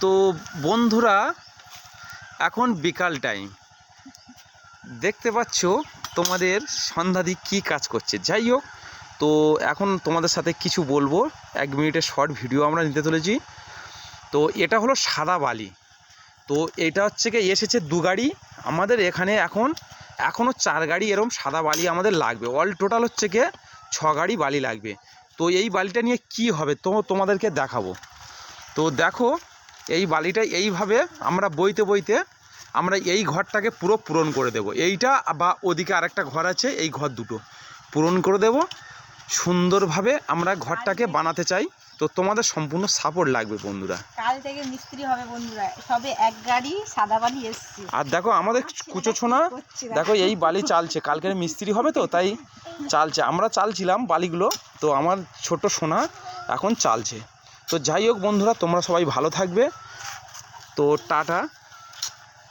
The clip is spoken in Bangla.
তো বন্ধুরা এখন বিকাল টাইম, দেখতে পাচ্ছ তোমাদের সন্ধ্যাদি কি কাজ করছে। যাই হোক, তো এখন তোমাদের সাথে কিছু বলবো, 1 মিনিটের শর্ট ভিডিও আমরা নিতে চলেছি। তো এটা হলো সাদা বালি। তো এটা হচ্ছে কি এসেছে 2 গাড়ি আমাদের এখানে, এখনও 4 গাড়ি এরম সাদা বালি আমাদের লাগবে। অল টোটাল হচ্ছে কি 6 গাড়ি বালি লাগবে। তো এই বালিটা নিয়ে কি হবে তো তোমাদেরকে দেখাবো। তো দেখো, এই বালিটা এইভাবে আমরা বইতে বইতে আমরা এই ঘরটাকে পুরো পূরণ করে দেব। এইটা বা ওদিকে আরেকটা ঘর আছে, এই ঘর দুটো পূরণ করে দেব সুন্দরভাবে। আমরা ঘরটাকে বানাতে চাই, তো তোমাদের সম্পূর্ণ সাপোর্ট লাগবে বন্ধুরা। কাল থেকে মিস্ত্রি হবে বন্ধুরা, সবে 1 গাড়ি সাদা বালি এসছে। আর দেখো আমাদের কুচো ছোনা, দেখো এই বালি চালছে, কালকের মিস্ত্রি হবে তো তাই চালছে। আমরা চালছিলাম বালিগুলো, তো আমার ছোট সোনা এখন চালছে। তো যাই হোক বন্ধুরা, তোমরা সবাই ভালো থাকবে। তো টাটা।